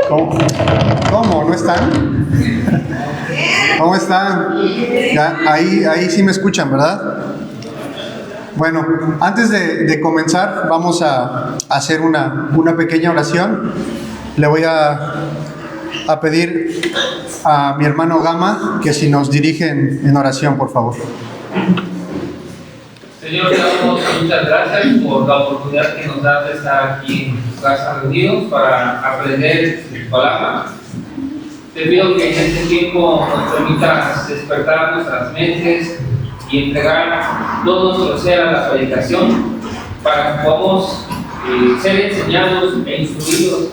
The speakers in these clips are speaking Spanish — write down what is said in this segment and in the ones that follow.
¿Cómo? ¿No están? ¿Cómo están? Ya, ahí sí me escuchan, ¿verdad? Bueno, antes de comenzar, vamos a hacer una pequeña oración. Le voy a pedir a mi hermano Gama que si nos dirige en oración, por favor. Señor, te damos muchas gracias por la oportunidad que nos das de estar aquí en tu casa reunidos para aprender tu palabra. Te pido que en este tiempo nos permitas despertar nuestras mentes y entregar todo nuestro ser a la predicación para que podamos ser enseñados e instruidos,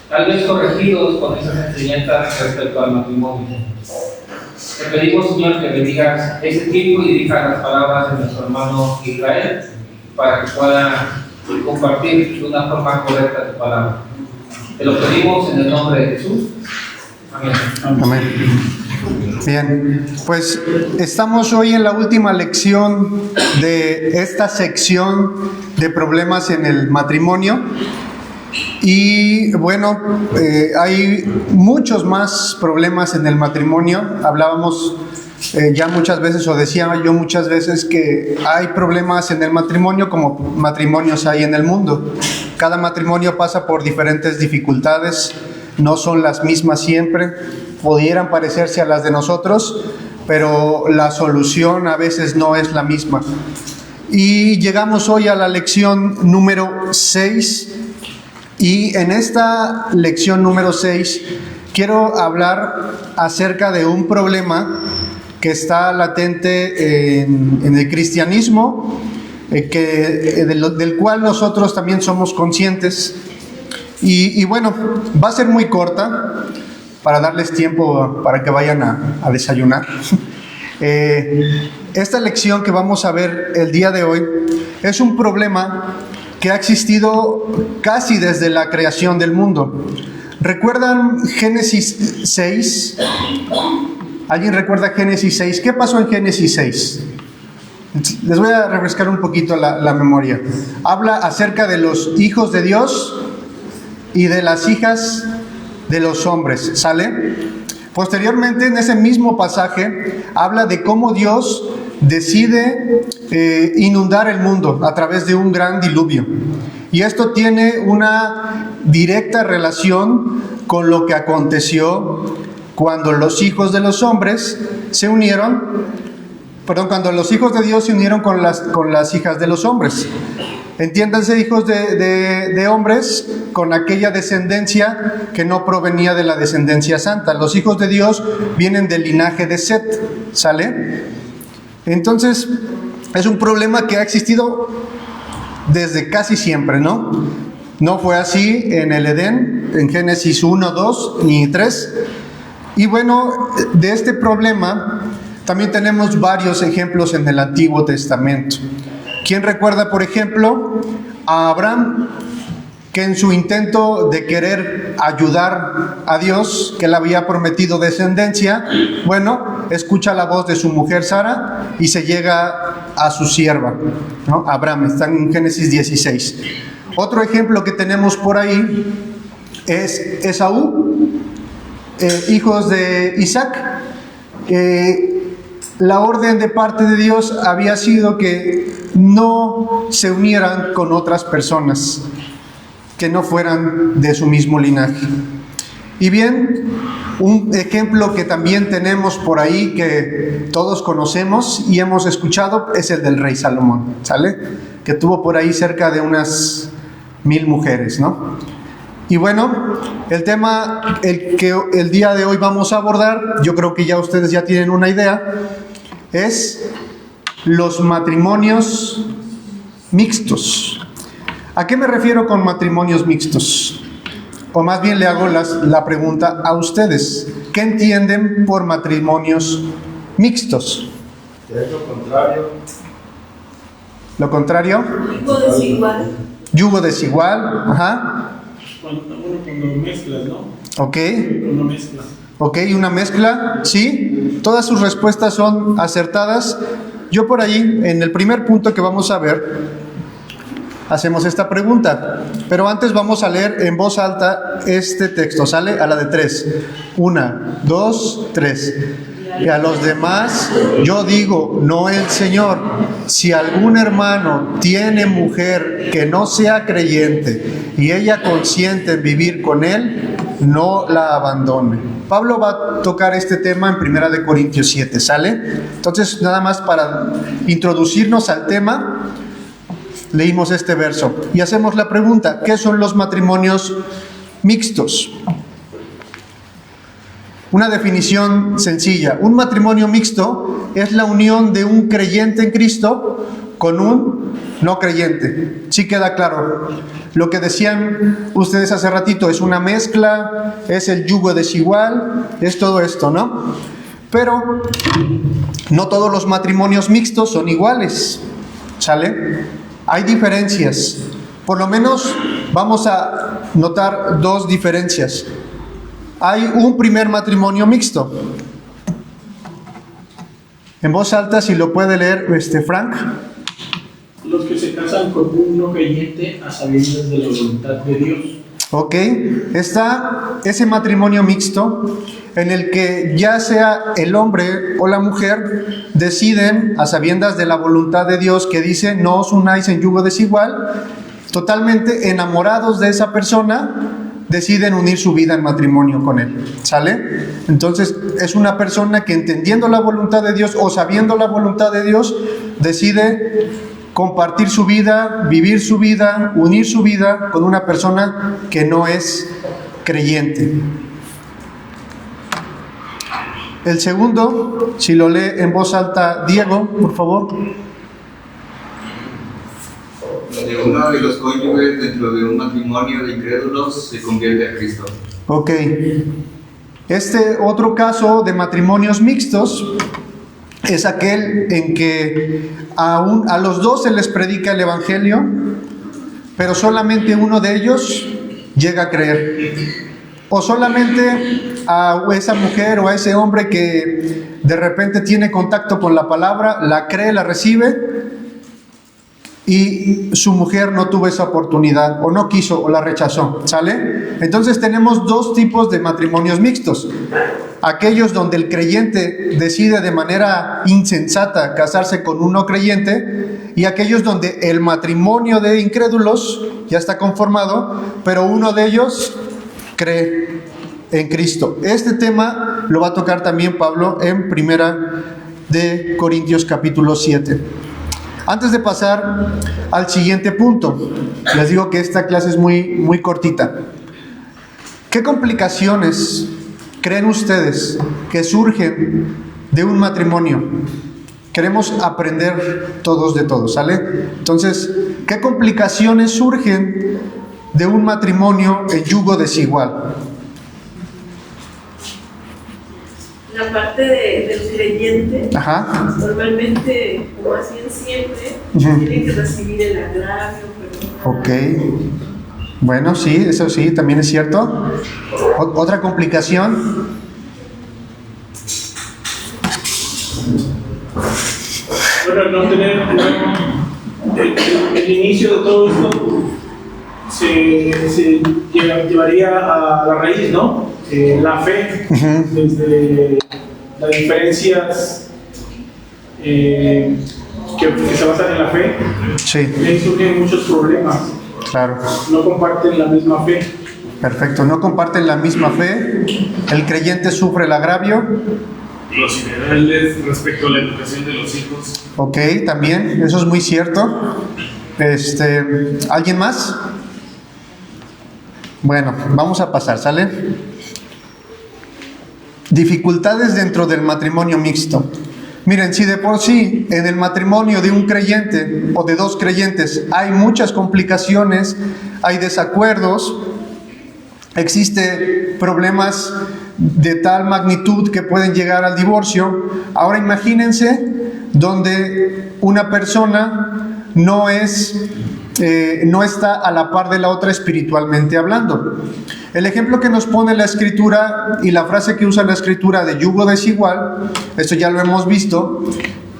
tal vez corregidos con esas enseñanzas respecto al matrimonio. Te pedimos, Señor, que bendigas ese tiempo y dirijas las palabras de nuestro hermano Israel para que pueda compartir de una forma correcta tu palabra. Te lo pedimos en el nombre de Jesús. Amén. Amén. Bien, pues estamos hoy en la última lección de esta sección de problemas en el matrimonio. Y bueno, hay muchos más problemas en el matrimonio. Hablábamos ya muchas veces, o decía yo muchas veces, que hay problemas en el matrimonio como matrimonios hay en el mundo. Cada matrimonio pasa por diferentes dificultades, no son las mismas siempre, pudieran parecerse a las de nosotros, pero la solución a veces no es la misma. Y llegamos hoy a la lección número 6. Y en esta lección número 6 quiero hablar acerca de un problema que está latente en el cristianismo, del cual nosotros también somos conscientes. Y bueno, va a ser muy corta para darles tiempo para que vayan a desayunar. Esta lección que vamos a ver el día de hoy es un problema que ha existido casi desde la creación del mundo. ¿Recuerdan Génesis 6? ¿Alguien recuerda Génesis 6? ¿Qué pasó en Génesis 6? Les voy a refrescar un poquito la memoria. Habla acerca de los hijos de Dios y de las hijas de los hombres, ¿sale? Posteriormente, en ese mismo pasaje, habla de cómo Dios decide inundar el mundo a través de un gran diluvio. Y esto tiene una directa relación con lo que aconteció cuando los hijos de los hombres se unieron, cuando los hijos de Dios se unieron con las hijas de los hombres. Entiéndanse, hijos de hombres, con aquella descendencia que no provenía de la descendencia santa. Los hijos de Dios vienen del linaje de Set, ¿sale? Entonces, es un problema que ha existido desde casi siempre, ¿no? No fue así en el Edén, en Génesis 1, 2 ni 3. Y bueno, de este problema también tenemos varios ejemplos en el Antiguo Testamento. ¿Quién recuerda, por ejemplo, a Abraham, que en su intento de querer ayudar a Dios, que le había prometido descendencia, bueno, escucha la voz de su mujer Sara y se llega a su sierva, ¿no? Abraham, está en Génesis 16. Otro ejemplo que tenemos por ahí es Esaú, hijos de Isaac. La orden de parte de Dios había sido que no se unieran con otras personas que no fueran de su mismo linaje. Y bien, un ejemplo que también tenemos por ahí, que todos conocemos y hemos escuchado, es el del rey Salomón, ¿sale? Que tuvo por ahí cerca de unas 1000 mujeres, ¿no? Y bueno, el tema que el día de hoy vamos a abordar, yo creo que ya ustedes ya tienen una idea, es los matrimonios mixtos. ¿A qué me refiero con matrimonios mixtos? O más bien le hago la pregunta a ustedes. ¿Qué entienden por matrimonios mixtos? Es lo contrario. ¿Lo contrario? Yugo desigual. Yugo desigual, ajá. Cuando mezclas, ¿no? Ok. Cuando mezclas. Ok, una mezcla, sí. Todas sus respuestas son acertadas. Yo por ahí, en el primer punto que vamos a ver, hacemos esta pregunta. Pero antes vamos a leer en voz alta este texto. ¿Sale? A la de 3. 1, 2, 3. Y a los demás yo digo, no el Señor, si algún hermano tiene mujer que no sea creyente y ella consiente en vivir con él, no la abandone. Pablo va a tocar este tema en 1 Corintios 7, ¿sale? Entonces, nada más para introducirnos al tema, leímos este verso y hacemos la pregunta, ¿qué son los matrimonios mixtos? Una definición sencilla. Un matrimonio mixto es la unión de un creyente en Cristo con un no creyente. ¿Sí queda claro? Lo que decían ustedes hace ratito es una mezcla, es el yugo desigual, es todo esto, ¿no? Pero no todos los matrimonios mixtos son iguales, ¿sale? Hay diferencias. Por lo menos vamos a notar dos diferencias. Hay un primer matrimonio mixto. En voz alta, si lo puede leer Frank. Los que se casan con un no creyente a sabiendas de la voluntad de Dios. Ok, está ese matrimonio mixto en el que ya sea el hombre o la mujer deciden a sabiendas de la voluntad de Dios que dice no os unáis en yugo desigual, totalmente enamorados de esa persona, deciden unir su vida en matrimonio con él, ¿sale? Entonces es una persona que entendiendo la voluntad de Dios o sabiendo la voluntad de Dios decide compartir su vida, vivir su vida, unir su vida con una persona que no es creyente. El segundo, si lo lee en voz alta Diego, por favor. De uno de los cónyuges dentro de un matrimonio de incrédulos se convierte a Cristo. Ok. Este otro caso de matrimonios mixtos es aquel en que a los dos se les predica el Evangelio, pero solamente uno de ellos llega a creer. O solamente a esa mujer o a ese hombre que de repente tiene contacto con la palabra, la cree, la recibe, y su mujer no tuvo esa oportunidad, o no quiso, o la rechazó, ¿sale? Entonces tenemos dos tipos de matrimonios mixtos. Aquellos donde el creyente decide de manera insensata casarse con un no creyente, y aquellos donde el matrimonio de incrédulos ya está conformado, pero uno de ellos cree en Cristo. Este tema lo va a tocar también Pablo en 1 Corintios capítulo 7. Antes de pasar al siguiente punto, les digo que esta clase es muy cortita. ¿Qué complicaciones creen ustedes que surgen de un matrimonio? Queremos aprender todos de todos, ¿sale? Entonces, ¿qué complicaciones surgen de un matrimonio en yugo desigual? La parte del creyente, Ajá. normalmente, como hacían siempre, tienen que recibir el agravio, Ok. Bueno, sí, eso sí, también es cierto. Otra complicación. Bueno, no tener el inicio de todo esto se llevaría a la raíz, ¿no? La fe, desde las diferencias que se basan en la fe, Sí, ahí surgen muchos problemas. claro. No comparten la misma fe. Perfecto, no comparten la misma fe. El creyente sufre el agravio. Los ideales respecto a la educación de los hijos. Ok, también, eso es muy cierto. ¿Alguien más? Bueno, vamos a pasar, ¿sale? Dificultades dentro del matrimonio mixto. Miren, si de por sí en el matrimonio de un creyente o de dos creyentes hay muchas complicaciones, hay desacuerdos, existen problemas de tal magnitud que pueden llegar al divorcio. Ahora imagínense donde una persona no está a la par de la otra espiritualmente hablando. El ejemplo que nos pone la Escritura y la frase que usa la Escritura de yugo desigual, esto ya lo hemos visto,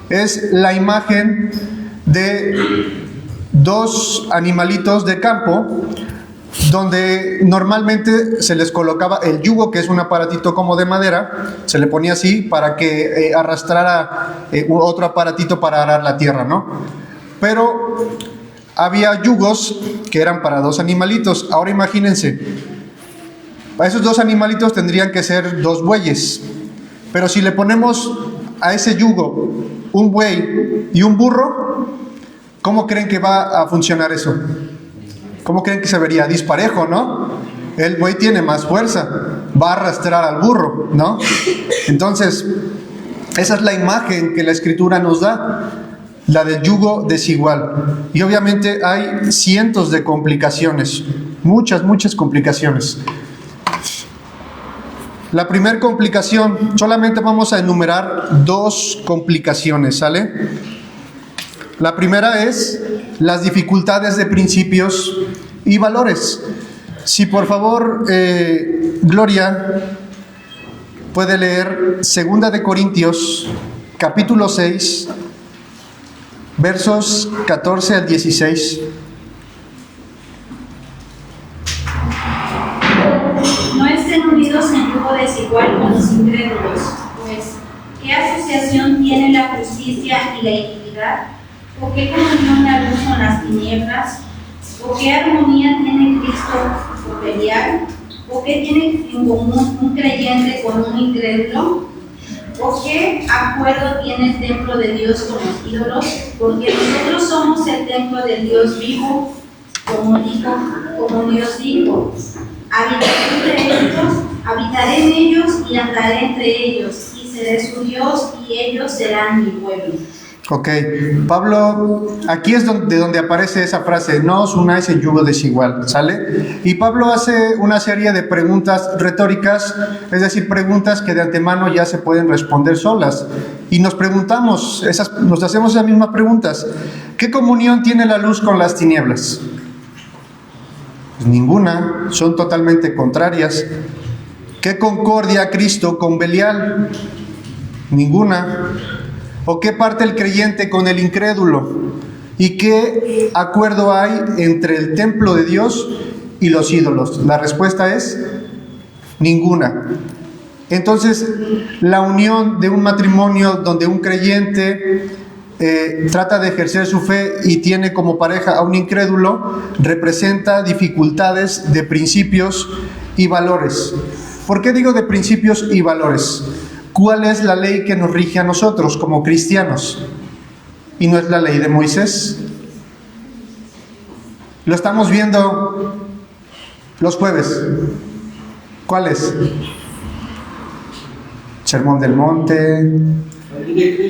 es la imagen de dos animalitos de campo donde normalmente se les colocaba el yugo, que es un aparatito como de madera, se le ponía así para que arrastrara otro aparatito para arar la tierra, ¿no? Pero había yugos que eran para dos animalitos. Ahora imagínense, a esos dos animalitos tendrían que ser dos bueyes, pero si le ponemos a ese yugo un buey y un burro, ¿cómo creen que va a funcionar eso? ¿Cómo creen que se vería? Disparejo, ¿no? El buey tiene más fuerza, va a arrastrar al burro, ¿no? Entonces, esa es la imagen que la Escritura nos da, la del yugo desigual. Y obviamente hay cientos de complicaciones, muchas complicaciones. La primera complicación, solamente vamos a enumerar dos complicaciones, ¿sale? La primera es las dificultades de principios y valores. Si por favor, Gloria, puede leer 2 de Corintios, capítulo 6, versos 14 al 16. No estén unidos en yugo desigual con los incrédulos, pues, ¿qué asociación tiene la justicia y la iniquidad? ¿O qué comunión la luz con las tinieblas? ¿O qué armonía tiene Cristo con Belial? ¿O qué tiene en común un creyente con un incrédulo? ¿O qué acuerdo tiene el templo de Dios con los ídolos? Porque nosotros somos el templo del Dios vivo, como Dios dijo. Habitaré en ellos y andaré entre ellos, y seré su Dios, y ellos serán mi pueblo. Ok, Pablo, aquí es donde aparece esa frase, no os unáis en yugo desigual, ¿sale? Y Pablo hace una serie de preguntas retóricas, es decir, preguntas que de antemano ya se pueden responder solas. Y nos preguntamos, nos hacemos esas mismas preguntas. ¿Qué comunión tiene la luz con las tinieblas? Pues ninguna, son totalmente contrarias. ¿Qué concordia Cristo con Belial? Ninguna. ¿O qué parte el creyente con el incrédulo? ¿Y qué acuerdo hay entre el templo de Dios y los ídolos? La respuesta es ninguna. Entonces, la unión de un matrimonio donde un creyente trata de ejercer su fe y tiene como pareja a un incrédulo, representa dificultades de principios y valores. ¿Por qué digo de principios y valores? ¿Cuál es la ley que nos rige a nosotros como cristianos? ¿Y no es la ley de Moisés? Lo estamos viendo los jueves. ¿Cuál es? Sermón del Monte,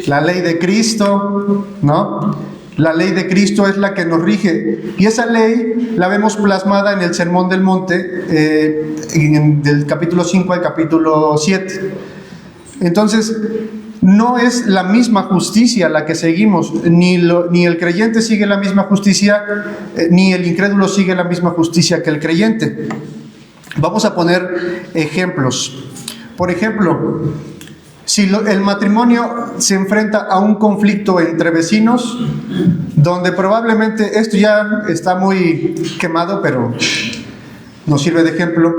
la ley de Cristo, ¿no? La ley de Cristo es la que nos rige. Y esa ley la vemos plasmada en el Sermón del Monte, del capítulo 5 al capítulo 7. Entonces, no es la misma justicia la que seguimos, ni el creyente sigue la misma justicia, ni el incrédulo sigue la misma justicia que el creyente. Vamos a poner ejemplos. Por ejemplo, si el matrimonio se enfrenta a un conflicto entre vecinos, donde probablemente esto ya está muy quemado, pero nos sirve de ejemplo,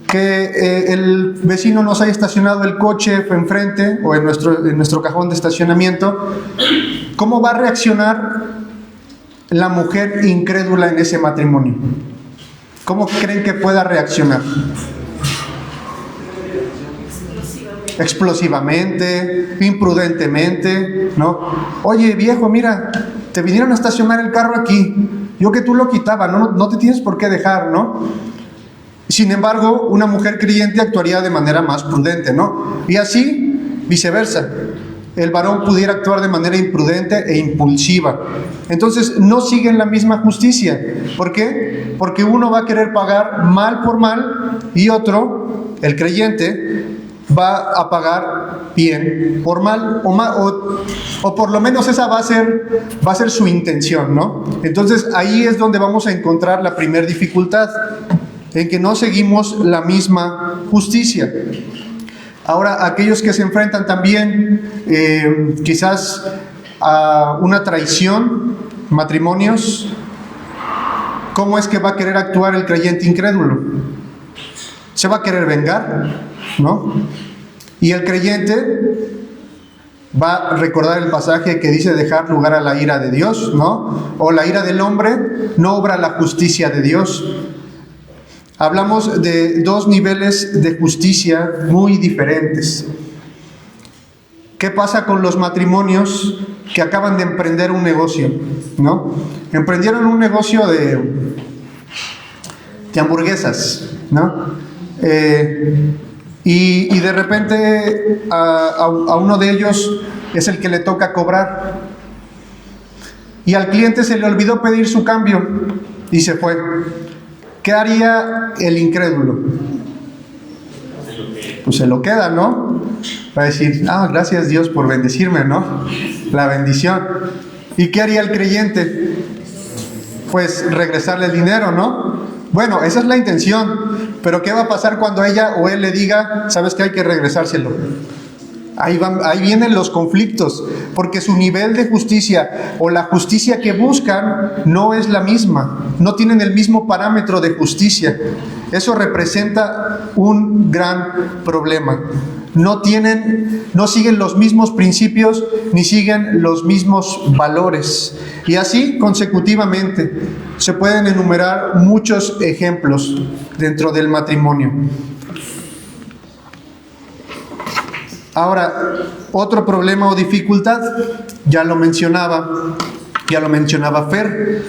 que el vecino nos haya estacionado el coche enfrente o en nuestro cajón de estacionamiento, ¿cómo va a reaccionar la mujer incrédula en ese matrimonio? ¿Cómo creen que pueda reaccionar? Explosivamente, imprudentemente, ¿no? Oye, viejo, mira, te vinieron a estacionar el carro aquí, yo que tú lo quitaba, no te tienes por qué dejar, ¿no? Sin embargo, una mujer creyente actuaría de manera más prudente, ¿no? Y así, viceversa. El varón pudiera actuar de manera imprudente e impulsiva. Entonces, no siguen la misma justicia. ¿Por qué? Porque uno va a querer pagar mal por mal y otro, el creyente, va a pagar bien por mal o por lo menos esa va a ser su intención, ¿no? Entonces, ahí es donde vamos a encontrar la primera dificultad, en que no seguimos la misma justicia. Ahora, aquellos que se enfrentan también quizás a una traición matrimonios, ¿cómo es que va a querer actuar el creyente incrédulo? Se va a querer vengar, ¿no? Y el creyente va a recordar el pasaje que dice dejar lugar a la ira de Dios, ¿no? O la ira del hombre no obra la justicia de Dios. Hablamos de dos niveles de justicia muy diferentes. ¿Qué pasa con los matrimonios que acaban de emprender un negocio, ¿no? Emprendieron un negocio de hamburguesas, ¿no? Y de repente a uno de ellos es el que le toca cobrar. Y al cliente se le olvidó pedir su cambio y se fue. ¿Qué haría el incrédulo? Pues se lo queda, ¿no? Va a decir, gracias Dios por bendecirme, ¿no? La bendición. ¿Y qué haría el creyente? Pues regresarle el dinero, ¿no? Bueno, esa es la intención. Pero ¿qué va a pasar cuando ella o él le diga, sabes que hay que regresárselo? Ahí vienen los conflictos, porque su nivel de justicia o la justicia que buscan no es la misma, no tienen el mismo parámetro de justicia. Eso representa un gran problema. No siguen los mismos principios ni siguen los mismos valores. Y así consecutivamente se pueden enumerar muchos ejemplos dentro del matrimonio. Ahora, otro problema o dificultad, ya lo mencionaba Fer.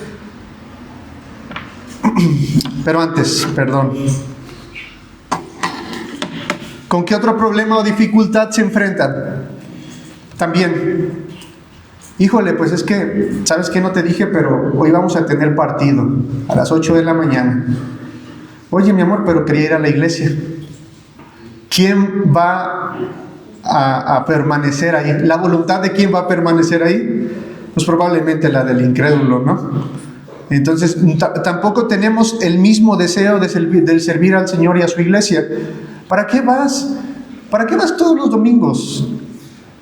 Pero antes, perdón. ¿Con qué otro problema o dificultad se enfrentan? También, híjole, pues es que, ¿sabes qué? No te dije, pero hoy vamos a tener partido a las 8 de la mañana. Oye, mi amor, pero quería ir a la iglesia. ¿Quién va a permanecer ahí? ¿La voluntad de quién va a permanecer ahí? Pues probablemente la del incrédulo, ¿no? Entonces, tampoco tenemos el mismo deseo del servir al Señor y a su iglesia. ¿Para qué vas? ¿Para qué vas todos los domingos?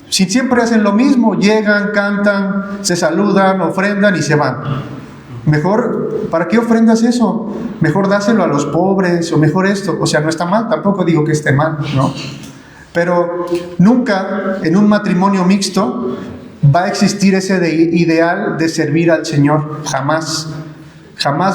Si siempre hacen lo mismo, llegan, cantan, se saludan, ofrendan y se van. Mejor, ¿para qué ofrendas eso? Mejor dáselo a los pobres, o mejor esto. O sea, no está mal, tampoco digo que esté mal, ¿no? Pero nunca en un matrimonio mixto va a existir ese ideal de servir al Señor. Jamás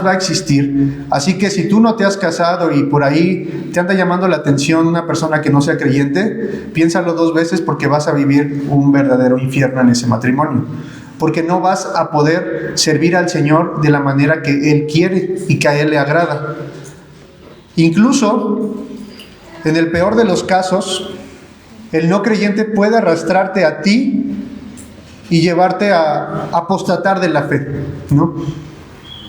va a existir. Así que si tú no te has casado y por ahí te anda llamando la atención una persona que no sea creyente, piénsalo 2 veces, porque vas a vivir un verdadero infierno en ese matrimonio. Porque no vas a poder servir al Señor de la manera que Él quiere y que a Él le agrada. Incluso, en el peor de los casos, el no creyente puede arrastrarte a ti y llevarte a apostatar de la fe, ¿no?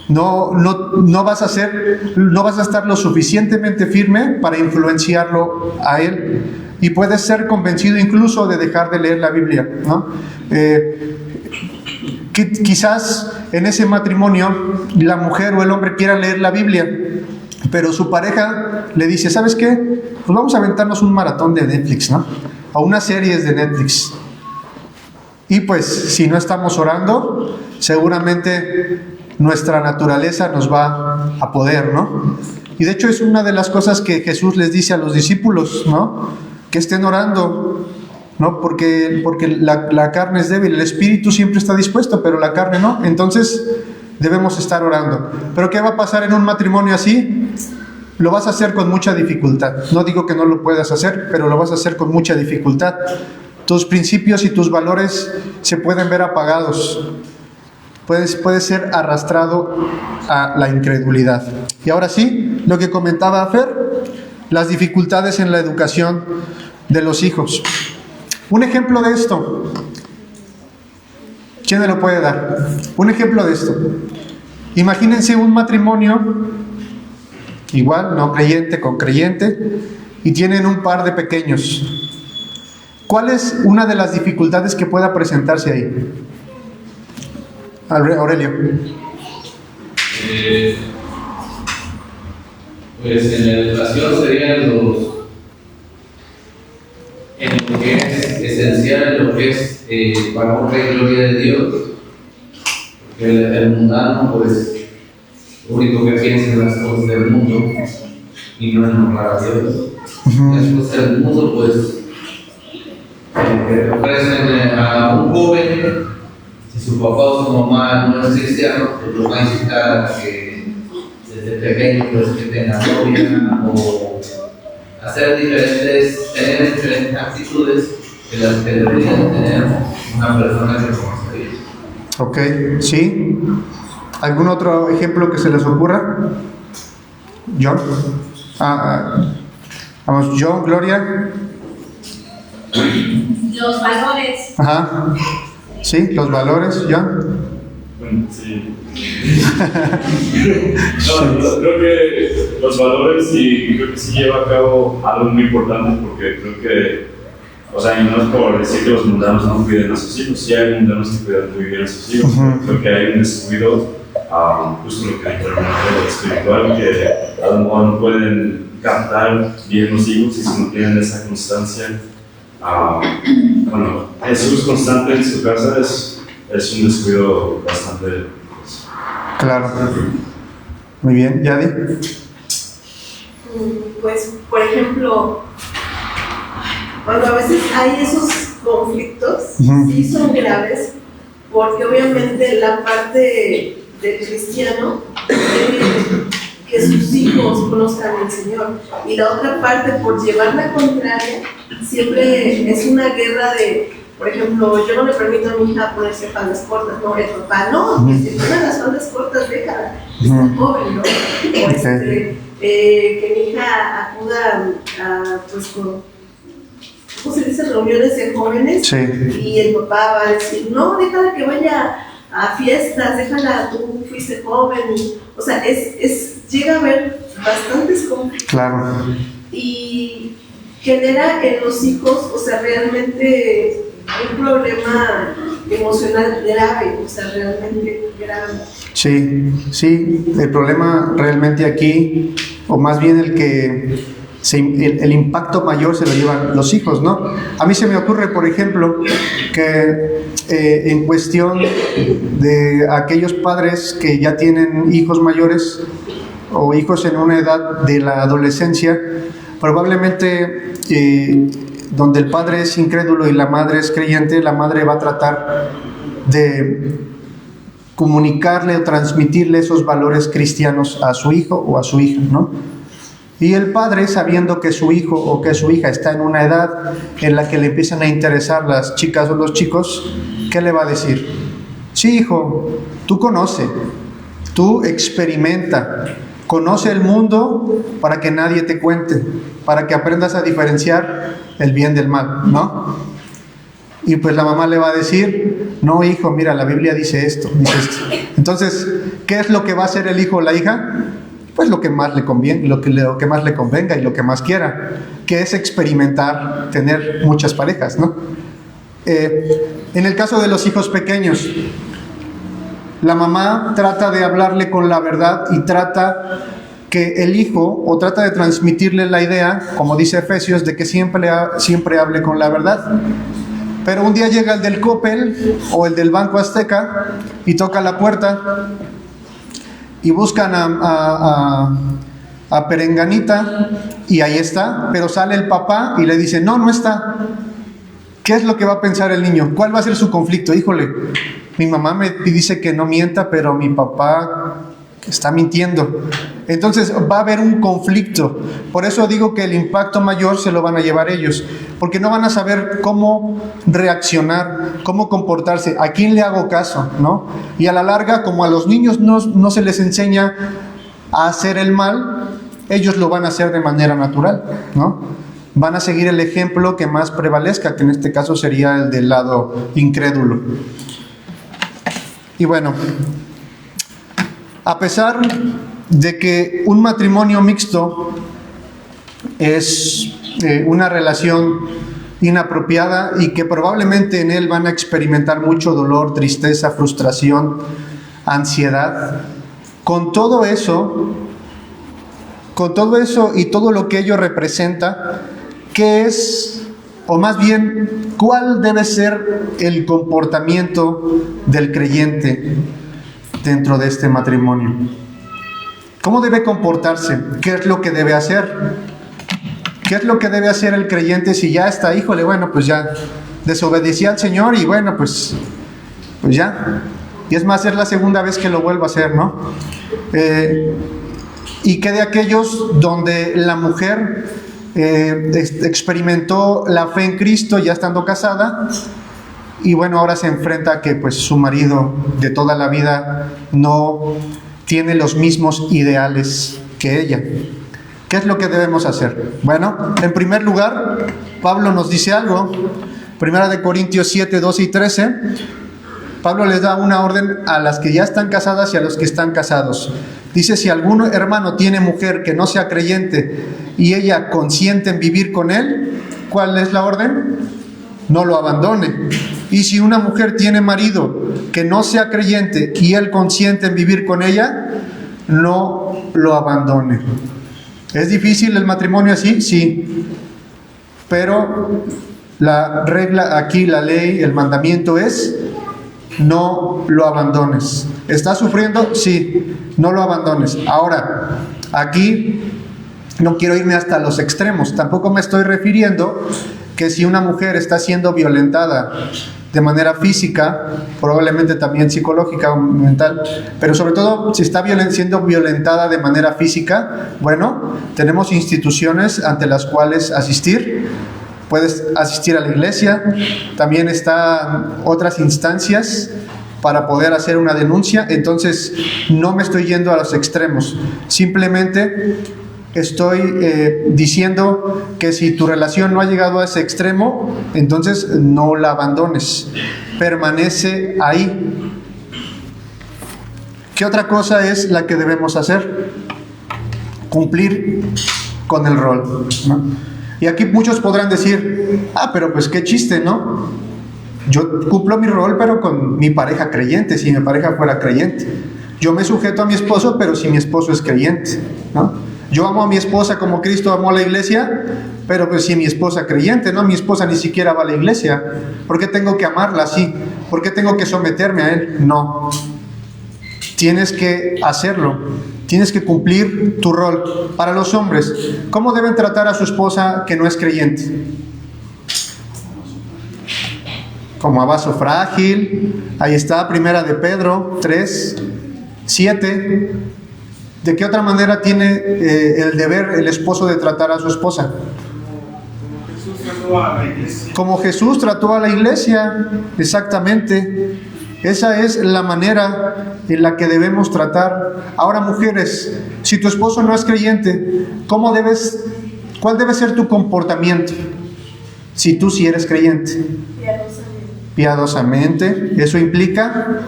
No vas a estar lo suficientemente firme para influenciarlo a él, y puedes ser convencido incluso de dejar de leer la Biblia, ¿no? Que quizás en ese matrimonio la mujer o el hombre quiera leer la Biblia, pero su pareja le dice, ¿sabes qué? Pues vamos a aventarnos un maratón de Netflix, ¿no? O unas series de Netflix. Y pues, si no estamos orando, seguramente nuestra naturaleza nos va a poder, ¿no? Y de hecho es una de las cosas que Jesús les dice a los discípulos, ¿no? Que estén orando, ¿no? Porque la carne es débil, el espíritu siempre está dispuesto, pero la carne no. Entonces debemos estar orando. ¿Pero qué va a pasar en un matrimonio así? Lo vas a hacer con mucha dificultad. No digo que no lo puedas hacer, pero lo vas a hacer con mucha dificultad. Tus principios y tus valores se pueden ver apagados. Puedes ser arrastrado a la incredulidad. Y ahora sí, lo que comentaba Fer, las dificultades en la educación de los hijos. Un ejemplo de esto, ¿quién me lo puede dar? Un ejemplo de esto. Imagínense un matrimonio, igual, no creyente con creyente, y tienen un par de pequeños. ¿Cuál es una de las dificultades que pueda presentarse ahí? Aurelio. Pues en la educación serían en lo que es esencial, en lo que es para honra y gloria de Dios, el mundano, pues, lo único que piensa en las cosas del mundo y no en honrar a Dios. Las cosas del mundo, pues, que ofrecen a un joven, si su papá o su mamá no es cristiano, pues lo va a incitar a que desde pequeño pues que tenga novia o hacer tener diferentes actitudes de las que debería tener una persona que conoce a Dios. Ok, ¿sí? ¿Algún otro ejemplo que se les ocurra? John. Vamos, John, Gloria. Los valores. Ajá. Sí, los valores, John. Bueno, sí. No, creo que los valores y creo que sí lleva a cabo algo muy importante porque creo que, o sea, y no es por decir que los mundanos no cuiden a sus hijos, sí hay mundanos que cuidan muy bien a sus hijos, creo que hay un descuido, justo lo que dijo el hermano espiritual, que a lo mejor no pueden captar bien los hijos y si no tienen esa constancia. Bueno, Jesús constante en su casa es un descuido bastante. Claro. Muy bien, Yadi. Pues, por ejemplo, cuando a veces hay esos conflictos, sí son graves, porque obviamente la parte del cristiano quiere que sus hijos conozcan al Señor, y la otra parte, por llevar la contraria, siempre es una guerra de, por ejemplo, yo no le permito a mi hija ponerse faldas cortas, no, el papá no, que si ponen las faldas cortas, déjala, está joven, ¿no? O que mi hija acuda a, pues, ¿cómo se dice? Reuniones de jóvenes, Sí. y el papá va a decir, no, déjala que vaya a fiestas, déjala, tú fuiste joven, o sea, llega a haber bastantes conflictos. Claro. Y genera en los hijos, o sea, realmente un problema emocional grave, o sea, realmente grave. Sí, sí, el problema realmente aquí, o más bien el impacto mayor se lo llevan los hijos, ¿no? A mí se me ocurre, por ejemplo, que en cuestión de aquellos padres que ya tienen hijos mayores o hijos en una edad de la adolescencia, probablemente donde el padre es incrédulo y la madre es creyente, la madre va a tratar de comunicarle o transmitirle esos valores cristianos a su hijo o a su hija, ¿no? Y el padre, sabiendo que su hijo o que su hija está en una edad en la que le empiezan a interesar las chicas o los chicos, ¿qué le va a decir? Sí, hijo, tú conoce, tú experimenta, conoce el mundo para que nadie te cuente, para que aprendas a diferenciar el bien del mal, ¿no? Y pues la mamá le va a decir, no, hijo, mira, la Biblia dice esto, dice esto. Entonces, ¿qué es lo que va a hacer el hijo o la hija? Pues lo que más le conviene, lo que más le convenga y lo que más quiera, que es experimentar, tener muchas parejas, ¿no? En el caso de los hijos pequeños, la mamá trata de hablarle con la verdad y trata que el hijo, o trata de transmitirle la idea, como dice Efesios, de que siempre hable con la verdad. Pero un día llega el del Coppel o el del Banco Azteca y toca la puerta y buscan a Perenganita y ahí está, pero sale el papá y le dice, no está. ¿Qué es lo que va a pensar el niño? ¿Cuál va a ser su conflicto? Híjole, mi mamá me dice que no mienta, pero mi papá está mintiendo. Entonces va a haber un conflicto. Por eso digo que el impacto mayor se lo van a llevar ellos, porque no van a saber cómo reaccionar, cómo comportarse, a quién le hago caso, ¿no? Y a la larga, como a los niños no se les enseña a hacer el mal, ellos lo van a hacer de manera natural, ¿no? Van a seguir el ejemplo que más prevalezca, que en este caso sería el del lado incrédulo. Y bueno, a pesar de que un matrimonio mixto es una relación inapropiada y que probablemente en él van a experimentar mucho dolor, tristeza, frustración, ansiedad, con todo eso y todo lo que ello representa, ¿qué es, o más bien, cuál debe ser el comportamiento del creyente dentro de este matrimonio. ¿Cómo debe comportarse? ¿Qué es lo que debe hacer? ¿Qué es lo que debe hacer el creyente si ya está, híjole, bueno, pues ya desobedecía al Señor y bueno, pues ya? Y es más, es la segunda vez que lo vuelvo a hacer, ¿no? Y que de aquellos donde la mujer experimentó la fe en Cristo ya estando casada, y bueno, ahora se enfrenta a que pues su marido de toda la vida no tiene los mismos ideales que ella. ¿Qué es lo que debemos hacer? Bueno, en primer lugar, Pablo nos dice algo. Primera de Corintios 7, 12 y 13. Pablo les da una orden a las que ya están casadas y a los que están casados. Dice, si algún hermano tiene mujer que no sea creyente y ella consiente en vivir con él, ¿cuál es la orden? No lo abandone. Y si una mujer tiene marido que no sea creyente y él consiente en vivir con ella, no lo abandone. ¿Es difícil el matrimonio así? Sí. Pero la regla aquí, la ley, el mandamiento es: no lo abandones. ¿Estás sufriendo? Sí, no lo abandones. Ahora, aquí no quiero irme hasta los extremos. Tampoco me estoy refiriendo que si una mujer está siendo violentada de manera física, probablemente también psicológica o mental, pero sobre todo si está siendo violentada de manera física, bueno, tenemos instituciones ante las cuales asistir. Puedes asistir a la iglesia, también están otras instancias para poder hacer una denuncia. Entonces no me estoy yendo a los extremos, simplemente estoy diciendo que si tu relación no ha llegado a ese extremo, entonces no la abandones, permanece ahí. ¿Qué otra cosa es la que debemos hacer? Cumplir con el rol, ¿no? Y aquí muchos podrán decir, pero pues qué chiste, ¿no? Yo cumplo mi rol, pero con mi pareja creyente, si mi pareja fuera creyente. Yo me sujeto a mi esposo, pero si mi esposo es creyente, ¿no? Yo amo a mi esposa como Cristo amó a la iglesia, pero pues si mi esposa creyente, ¿no? Mi esposa ni siquiera va a la iglesia. ¿Por qué tengo que amarla así? ¿Por qué tengo que someterme a él? No. Tienes que hacerlo. Tienes que cumplir tu rol. Para los hombres, ¿cómo deben tratar a su esposa que no es creyente? Como a vaso frágil. Ahí está, Primera de Pedro 3, 7. ¿De qué otra manera tiene el deber el esposo de tratar a su esposa? Como Jesús trató a la iglesia, exactamente. Esa es la manera en la que debemos tratar. Ahora, mujeres, si tu esposo no es creyente, ¿cuál debe ser tu comportamiento? Si tú sí eres creyente. Piadosamente. Eso implica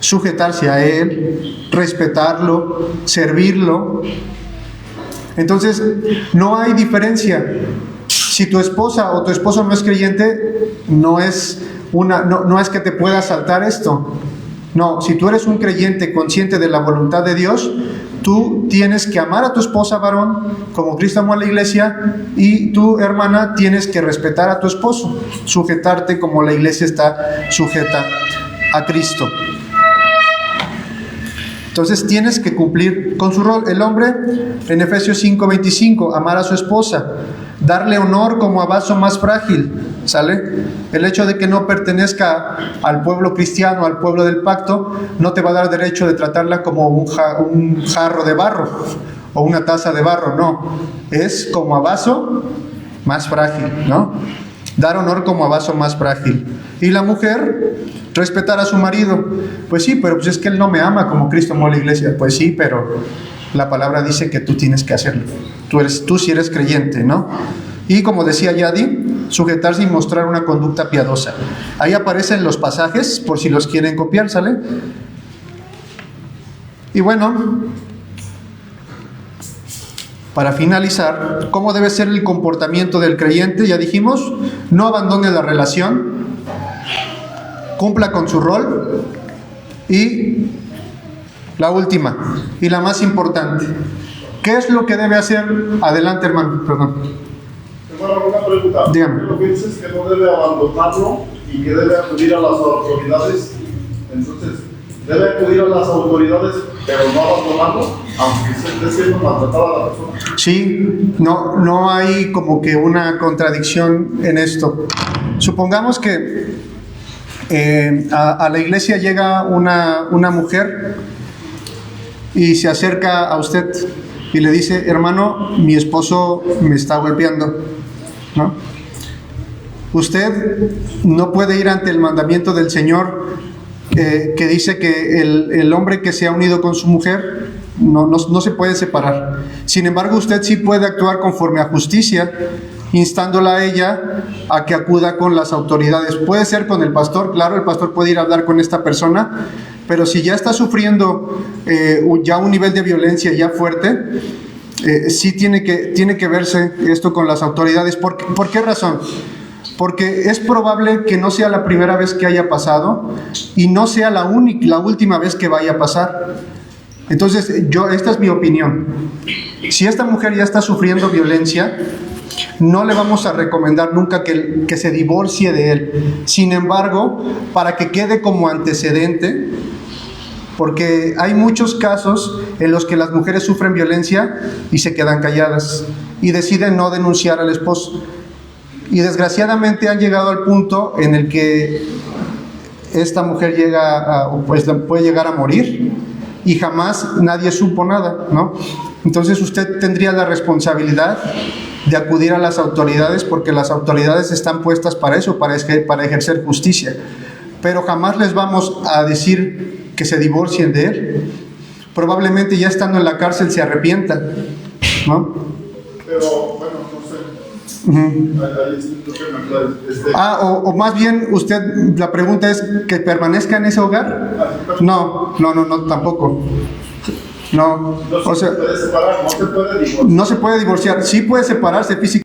sujetarse a él, respetarlo, servirlo. Entonces, no hay diferencia. Si tu esposa o tu esposo no es creyente, no es que te pueda saltar esto. No, si tú eres un creyente consciente de la voluntad de Dios, tú tienes que amar a tu esposa, varón, como Cristo amó a la iglesia, y tu hermana tienes que respetar a tu esposo, sujetarte como la iglesia está sujeta a Cristo. Entonces tienes que cumplir con su rol. El hombre, en Efesios 5:25, amar a su esposa, darle honor como a vaso más frágil, ¿sale? El hecho de que no pertenezca al pueblo cristiano, al pueblo del pacto, no te va a dar derecho de tratarla como un jarro de barro o una taza de barro, no. Es como a vaso más frágil, ¿no? Dar honor como a vaso más frágil. Y la mujer, respetar a su marido. Pues sí, pero pues es que él no me ama como Cristo amó a la iglesia. Pues sí, pero la palabra dice que tú tienes que hacerlo. Tú sí eres creyente, ¿no? Y como decía Yadi, sujetarse y mostrar una conducta piadosa. Ahí aparecen los pasajes, por si los quieren copiar, ¿sale? Y bueno, para finalizar, ¿cómo debe ser el comportamiento del creyente? Ya dijimos, no abandone la relación, cumpla con su rol. Y la última, y la más importante, ¿qué es lo que debe hacer? Adelante, hermano, perdón. Hermano, una pregunta. Dígame. Lo que dices es que no debe abandonarlo y que debe acudir a las autoridades. Entonces, debe acudir a las autoridades, pero no abandonarlo, aunque esté siendo maltratada la persona. Sí, no hay como que una contradicción en esto. Supongamos que a la iglesia llega una mujer y se acerca a usted y le dice: hermano, mi esposo me está golpeando, ¿no? Usted no puede ir ante el mandamiento del Señor que dice que el hombre que se ha unido con su mujer no se puede separar. Sin embargo, usted sí puede actuar conforme a justicia, instándola a ella a que acuda con las autoridades. Puede ser con el pastor, claro, el pastor puede ir a hablar con esta persona, pero si ya está sufriendo ya un nivel de violencia ya fuerte, sí tiene que verse esto con las autoridades. ¿Por qué razón? Porque es probable que no sea la primera vez que haya pasado y no sea la última vez que vaya a pasar. Entonces, esta es mi opinión. Si esta mujer ya está sufriendo violencia, no le vamos a recomendar nunca que se divorcie de él. Sin embargo, para que quede como antecedente, porque hay muchos casos en los que las mujeres sufren violencia y se quedan calladas y deciden no denunciar al esposo. Y desgraciadamente han llegado al punto en el que esta mujer puede llegar a morir y jamás nadie supo nada, ¿no? Entonces usted tendría la responsabilidad de acudir a las autoridades, porque las autoridades están puestas para eso, para ejercer justicia. Pero jamás les vamos a decir que se divorcien de él. Probablemente ya estando en la cárcel se arrepienta, ¿no? Pero, bueno, no sé. O más bien la pregunta es que permanezca en ese hogar. No, tampoco. No, o sea, no se puede divorciar. Sí puede separarse físicamente.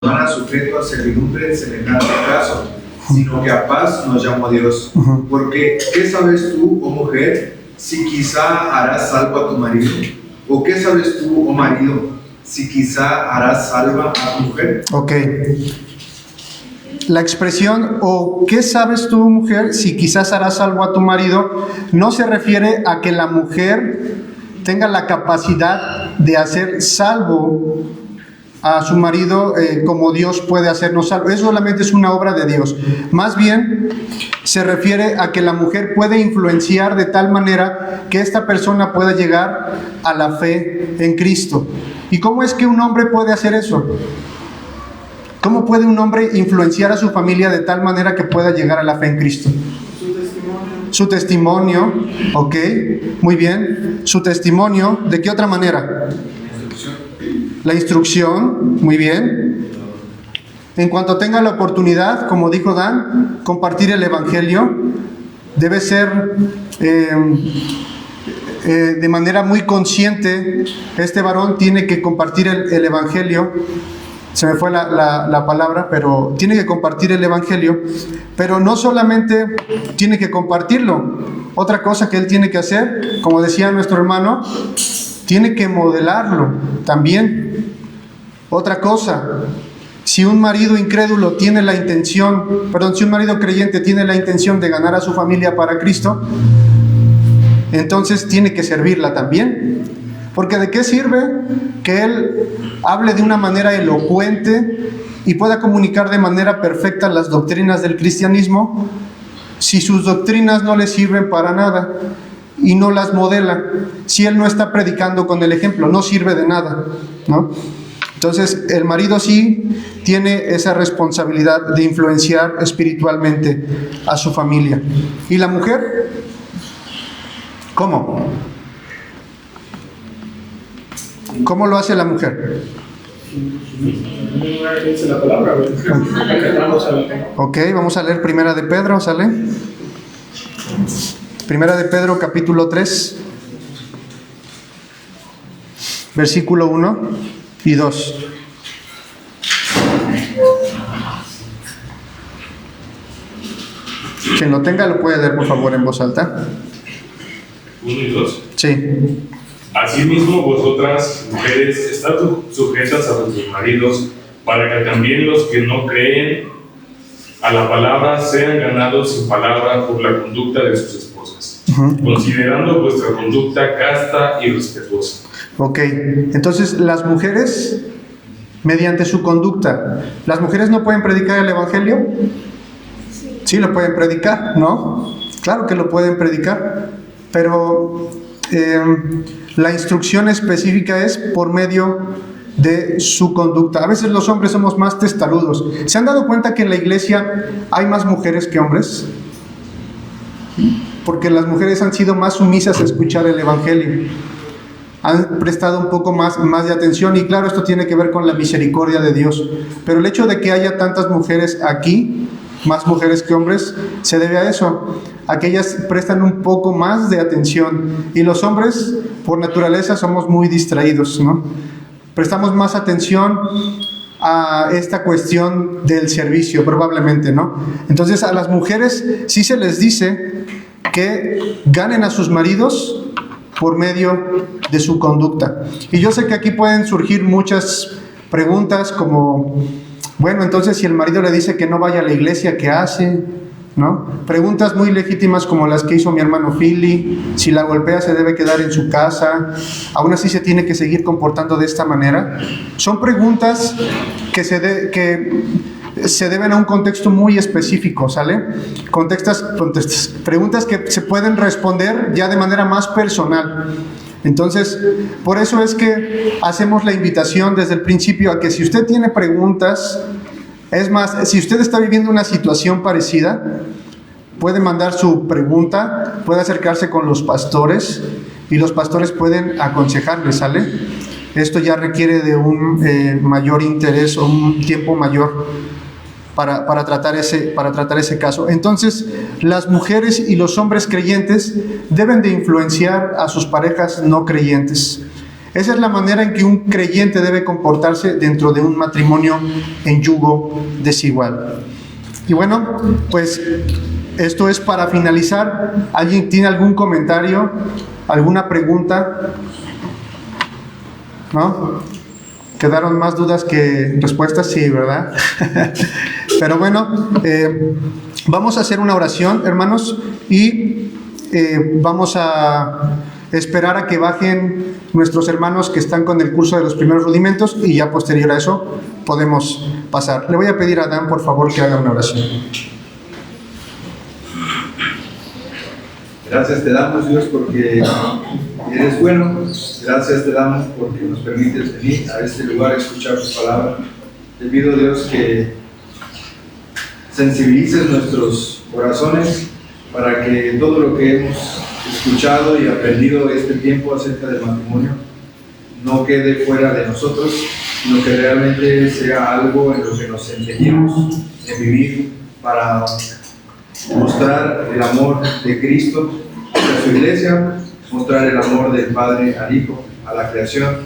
No hará sujeto a servidumbre en semejante caso, sino que a paz nos llamó Dios. Porque, ¿qué sabes tú, oh mujer, si quizá harás salvo a tu marido? ¿O qué sabes tú, oh marido, si quizá harás salva a tu mujer? Ok. La expresión "o qué sabes tú, mujer, si quizás harás salvo a tu marido" no se refiere a que la mujer tenga la capacidad de hacer salvo a su marido como Dios puede hacernos salvo. Eso solamente es una obra de Dios. Más bien se refiere a que la mujer puede influenciar de tal manera que esta persona pueda llegar a la fe en Cristo. ¿Y cómo es que un hombre puede hacer eso? ¿Cómo puede un hombre influenciar a su familia de tal manera que pueda llegar a la fe en Cristo? Su testimonio, ok, muy bien. Su testimonio, ¿de qué otra manera? La instrucción, muy bien. En cuanto tenga la oportunidad, como dijo Dan, compartir el Evangelio. Debe ser de manera muy consciente. Este varón tiene que compartir el Evangelio. Se me fue la palabra, pero tiene que compartir el Evangelio. Pero no solamente tiene que compartirlo. Otra cosa que él tiene que hacer, como decía nuestro hermano, tiene que modelarlo también. Otra cosa, si un marido incrédulo tiene la intención, si un marido creyente tiene la intención de ganar a su familia para Cristo, entonces tiene que servirla también. Porque ¿de qué sirve que él hable de una manera elocuente y pueda comunicar de manera perfecta las doctrinas del cristianismo si sus doctrinas no le sirven para nada y no las modela? Si él no está predicando con el ejemplo, no sirve de nada, ¿no? Entonces, el marido sí tiene esa responsabilidad de influenciar espiritualmente a su familia. ¿Y la mujer? ¿Cómo? ¿Cómo lo hace la mujer? Ok, vamos a leer Primera de Pedro, ¿sale? Primera de Pedro, capítulo 3, versículo 1 y 2. Quien lo tenga lo puede leer, por favor, en voz alta. 1 y 2. Sí. Asimismo, vosotras, mujeres, estad sujetas a vuestros maridos, para que también los que no creen a la palabra sean ganados sin palabra por la conducta de sus esposas. considerando vuestra conducta casta y respetuosa. Ok, entonces las mujeres, mediante su conducta, ¿las mujeres no pueden predicar el Evangelio? Sí lo pueden predicar, ¿no? Claro que lo pueden predicar, pero la instrucción específica es por medio de su conducta. A veces los hombres somos más testarudos. ¿Se han dado cuenta que en la iglesia hay más mujeres que hombres? Porque las mujeres han sido más sumisas a escuchar el Evangelio. Han prestado un poco más de atención, y claro, esto tiene que ver con la misericordia de Dios. Pero el hecho de que haya tantas mujeres aquí, más mujeres que hombres, se debe a eso, a que ellas prestan un poco más de atención, y los hombres por naturaleza somos muy distraídos, ¿no? Prestamos más atención a esta cuestión del servicio, probablemente, ¿no? Entonces a las mujeres sí se les dice que ganen a sus maridos por medio de su conducta. Y yo sé que aquí pueden surgir muchas preguntas como, bueno, entonces si el marido le dice que no vaya a la iglesia, ¿qué hace? ¿No? Preguntas muy legítimas como las que hizo mi hermano Philly: si la golpea se debe quedar en su casa, aún así se tiene que seguir comportando de esta manera. Son preguntas que se deben a un contexto muy específico, ¿sale? Preguntas que se pueden responder ya de manera más personal. Entonces, por eso es que hacemos la invitación desde el principio a que si usted tiene preguntas, es más, si usted está viviendo una situación parecida, puede mandar su pregunta, puede acercarse con los pastores y los pastores pueden aconsejarle, ¿sale? Esto ya requiere de un mayor interés o un tiempo mayor para tratar ese caso. Entonces, las mujeres y los hombres creyentes deben de influenciar a sus parejas no creyentes. Esa es la manera en que un creyente debe comportarse dentro de un matrimonio en yugo desigual. Y bueno, pues esto es para finalizar. ¿Alguien tiene algún comentario? ¿Alguna pregunta? ¿No? ¿Quedaron más dudas que respuestas? Sí, ¿verdad? Pero bueno, vamos a hacer una oración, hermanos, y vamos a esperar a que bajen nuestros hermanos que están con el curso de los primeros rudimentos, y ya posterior a eso podemos pasar. Le voy a pedir a Dan, por favor, que haga una oración. Gracias te damos, Dios, porque eres bueno. Gracias te damos porque nos permites venir a este lugar a escuchar tu palabra. Te pido, Dios, que sensibilices nuestros corazones para que todo lo que hemos escuchado y aprendido este tiempo acerca del matrimonio no quede fuera de nosotros, sino que realmente sea algo en lo que nos empeñemos en vivir para mostrar el amor de Cristo a su iglesia, mostrar el amor del Padre al Hijo, a la creación.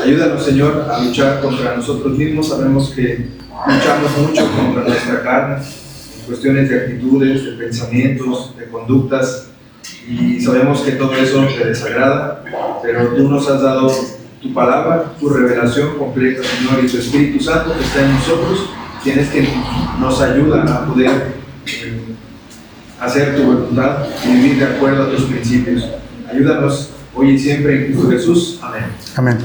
Ayúdanos, Señor, a luchar contra nosotros mismos. Sabemos que luchamos mucho contra nuestra carne, en cuestiones de actitudes, de pensamientos, de conductas, y sabemos que todo eso te desagrada, pero tú nos has dado tu palabra, tu revelación completa, Señor, y tu Espíritu Santo que está en nosotros, tienes que nos ayuda a poder hacer tu voluntad y vivir de acuerdo a tus principios. Ayúdanos hoy y siempre en Cristo Jesús. Amén. Amén.